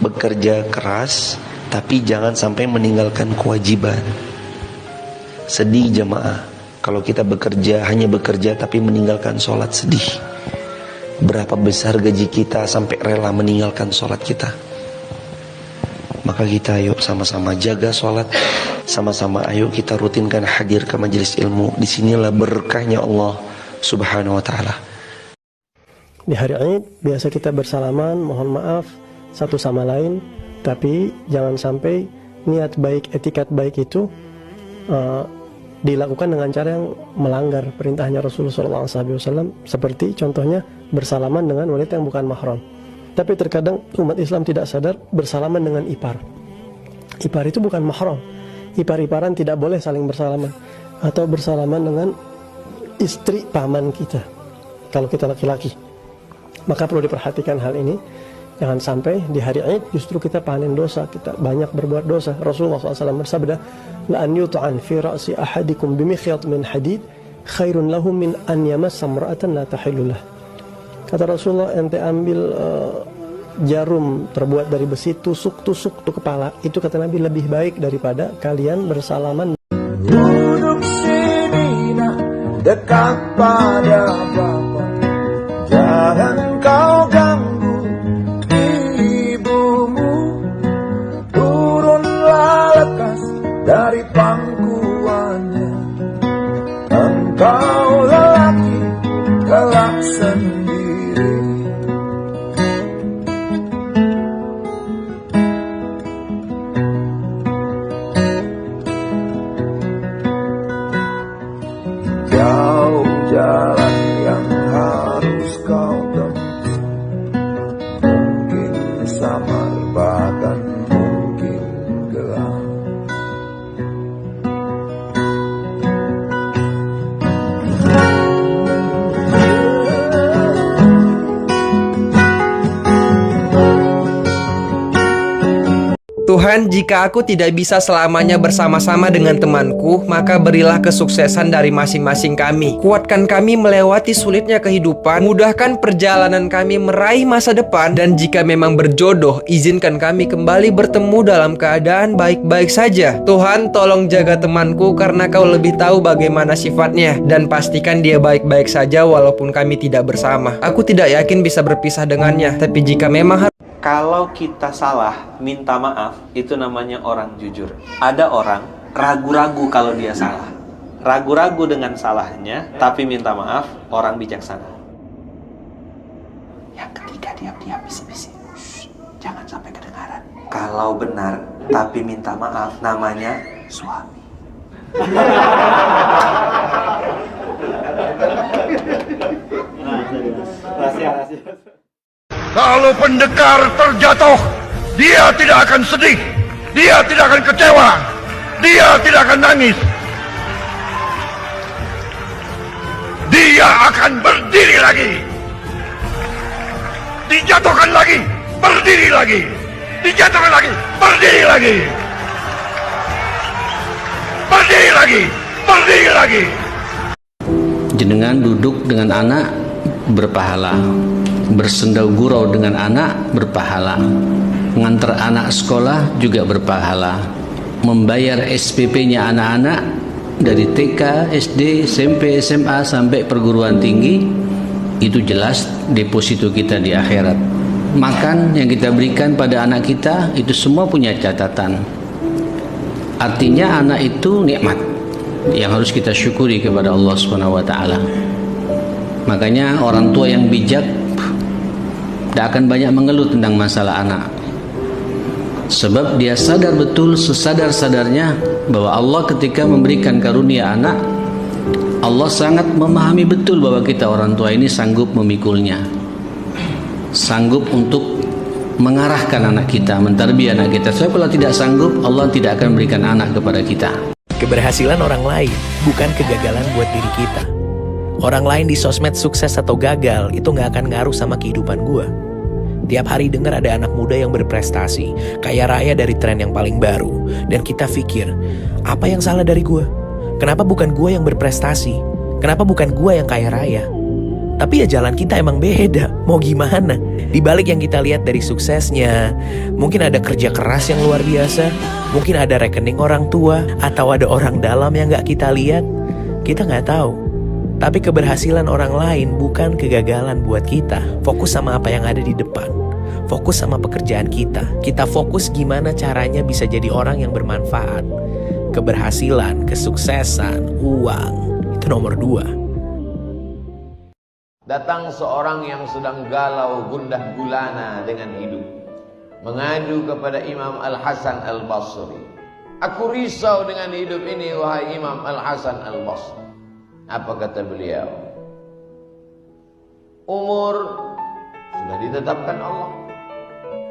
bekerja keras, tapi jangan sampai meninggalkan kewajiban. Sedih jamaah kalau kita hanya bekerja tapi meninggalkan sholat, sedih. Berapa besar gaji kita sampai rela meninggalkan sholat kita. Maka kita ayo sama-sama jaga sholat, sama-sama ayo kita rutinkan hadir ke majelis ilmu. Disinilah berkahnya Allah subhanahu wa ta'ala. Di hari Id biasa kita bersalaman, mohon maaf satu sama lain, tapi jangan sampai niat baik, etikat baik itu dilakukan dengan cara yang melanggar perintahnya Rasulullah SAW, seperti contohnya bersalaman dengan wanita yang bukan mahram. Tapi terkadang umat Islam tidak sadar bersalaman dengan ipar. Ipar itu bukan mahram. Ipar-iparan tidak boleh saling bersalaman. Atau bersalaman dengan istri paman kita, kalau kita laki-laki. Maka perlu diperhatikan hal ini. Jangan sampai di hari Id justru kita panen dosa, kita banyak berbuat dosa. Rasulullah SAW bersabda, la an yut'an fi ra'si ahadikum bimikhyat min hadid khairun lahu min an yamassa imra'atan la tahillu lah. Kata Rasulullah, ente ambil jarum terbuat dari besi, tusuk-tusuk tuh kepala, itu kata Nabi lebih baik daripada kalian bersalaman. Duduk sini nak, dekat pada Bapa, jangan kau ganggu ibumu. Turunlah lekas dari pangkuannya, engkau lelaki kelak sendiri. Jauh jalan yang harus kau tempuh, mungkin samar bahkan mungkin gelap. Tuhan, jika aku tidak bisa selamanya bersama-sama dengan temanku, maka berilah kesuksesan dari masing-masing kami. Kuatkan kami melewati sulitnya kehidupan, mudahkan perjalanan kami meraih masa depan, dan jika memang berjodoh, izinkan kami kembali bertemu dalam keadaan baik-baik saja. Tuhan, tolong jaga temanku karena kau lebih tahu bagaimana sifatnya, dan pastikan dia baik-baik saja walaupun kami tidak bersama. Aku tidak yakin bisa berpisah dengannya, tapi jika memang kalau kita salah, minta maaf, itu namanya orang jujur. Ada orang ragu-ragu kalau dia salah. Ragu-ragu dengan salahnya, tapi minta maaf, orang bijaksana. Yang ketiga, diam-diam, bisik-bisik. Jangan sampai kedengaran. Kalau benar, tapi minta maaf, namanya suami. Kalau pendekar terjatuh, dia tidak akan sedih, dia tidak akan kecewa, dia tidak akan nangis. Dia akan berdiri lagi. Dijatuhkan lagi, berdiri lagi. Dijatuhkan lagi, berdiri lagi. Berdiri lagi, berdiri lagi. Jenengan duduk dengan anak berpahala, bersendau gurau dengan anak berpahala, mengantar anak sekolah juga berpahala, membayar SPP-nya anak-anak dari TK, SD, SMP, SMA sampai perguruan tinggi, itu jelas deposito kita di akhirat. Makan yang kita berikan pada anak kita itu semua punya catatan. Artinya anak itu nikmat yang harus kita syukuri kepada Allah Subhanahu wa taala. Makanya orang tua yang bijak tidak akan banyak mengeluh tentang masalah anak, sebab dia sadar betul sesadar-sadarnya bahwa Allah ketika memberikan karunia anak, Allah sangat memahami betul bahwa kita orang tua ini sanggup memikulnya, sanggup untuk mengarahkan anak kita, mentarbiyah anak kita. Sebab kalau tidak sanggup, Allah tidak akan berikan anak kepada kita. Keberhasilan orang lain bukan kegagalan buat diri kita. Orang lain di sosmed sukses atau gagal itu gak akan ngaruh sama kehidupan gue. Tiap hari dengar ada anak muda yang berprestasi, kaya raya dari tren yang paling baru, dan kita pikir, apa yang salah dari gue? Kenapa bukan gue yang berprestasi? Kenapa bukan gue yang kaya raya? Tapi ya jalan kita emang beda, mau gimana? Di balik yang kita lihat dari suksesnya, mungkin ada kerja keras yang luar biasa, mungkin ada rekening orang tua, atau ada orang dalam yang gak kita lihat. Kita gak tahu. Tapi keberhasilan orang lain bukan kegagalan buat kita. Fokus sama apa yang ada di depan. Fokus sama pekerjaan kita. Kita fokus gimana caranya bisa jadi orang yang bermanfaat. Keberhasilan, kesuksesan, uang, itu nomor 2. Datang seorang yang sedang galau gundah gulana dengan hidup, mengadu kepada Imam Al-Hasan Al-Basri. Aku risau dengan hidup ini, wahai Imam Al-Hasan Al-Basri. Apa kata beliau? Umur sudah ditetapkan Allah.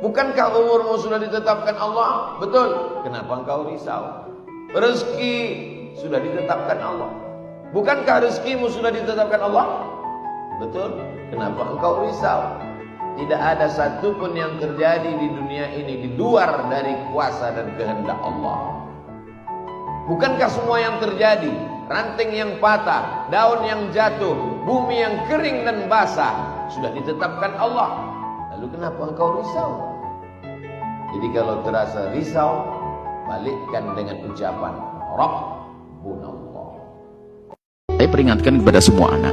Bukankah umurmu sudah ditetapkan Allah? Betul. Kenapa engkau risau? Rezeki sudah ditetapkan Allah. Bukankah rezekimu sudah ditetapkan Allah? Betul. Kenapa engkau risau? Tidak ada satupun yang terjadi di dunia ini di luar dari kuasa dan kehendak Allah. Bukankah semua yang terjadi, ranting yang patah, daun yang jatuh, bumi yang kering dan basah, sudah ditetapkan Allah? Lalu kenapa engkau risau? Jadi kalau terasa risau, balikkan dengan ucapan Rabbunallah. Saya peringatkan kepada semua anak,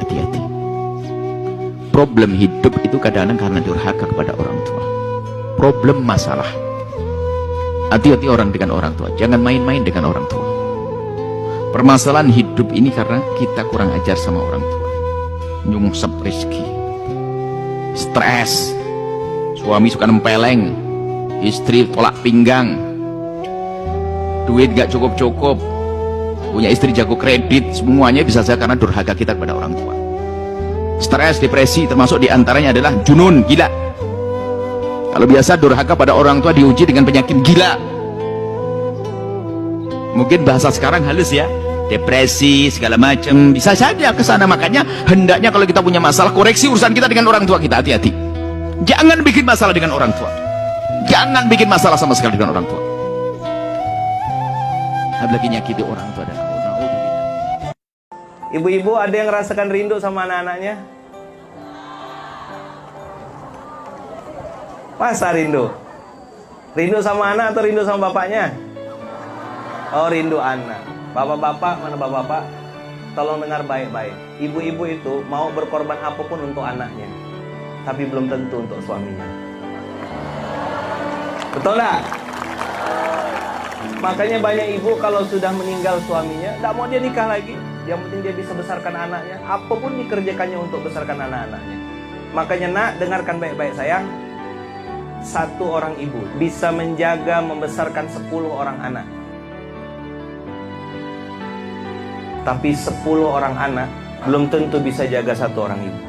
hati-hati. Problem hidup itu kadang-kadang karena durhaka kepada orang tua. Problem masalah. Hati-hati orang dengan orang tua. Jangan main-main dengan orang tua. Permasalahan hidup ini karena kita kurang ajar sama orang tua. Nyungsep rezeki. Stres. Suami suka nempeleng. Istri tolak pinggang. Duit gak cukup-cukup. Punya istri jago kredit. Semuanya bisa saja karena durhaka kita kepada orang tua. Stres, depresi, termasuk diantaranya adalah junun, gila. Kalau biasa durhaka pada orang tua diuji dengan penyakit gila. Mungkin bahasa sekarang halus ya, depresi segala macam, bisa saja ke sana. Makanya hendaknya kalau kita punya masalah, koreksi urusan kita dengan orang tua kita. Hati-hati. Jangan bikin masalah dengan orang tua. Jangan bikin masalah sama sekali dengan orang tua. Apalagi nyakiti orang tua dan Ibu-ibu ada yang rasakan rindu sama anak-anaknya? Masa rindu? Rindu sama anak atau rindu sama bapaknya? Oh, rindu anak. Bapak-bapak, mana bapak-bapak? Tolong dengar baik-baik. Ibu-ibu itu mau berkorban apapun untuk anaknya, tapi belum tentu untuk suaminya. Betul nggak? Makanya banyak ibu kalau sudah meninggal suaminya, nggak mau dia nikah lagi. Yang penting dia bisa besarkan anaknya, apapun dikerjakannya untuk besarkan anak-anaknya. Makanya nak, dengarkan baik-baik sayang. 1 orang ibu bisa menjaga membesarkan 10 orang anak. Tapi 10 orang anak belum tentu bisa jaga 1 orang ibu.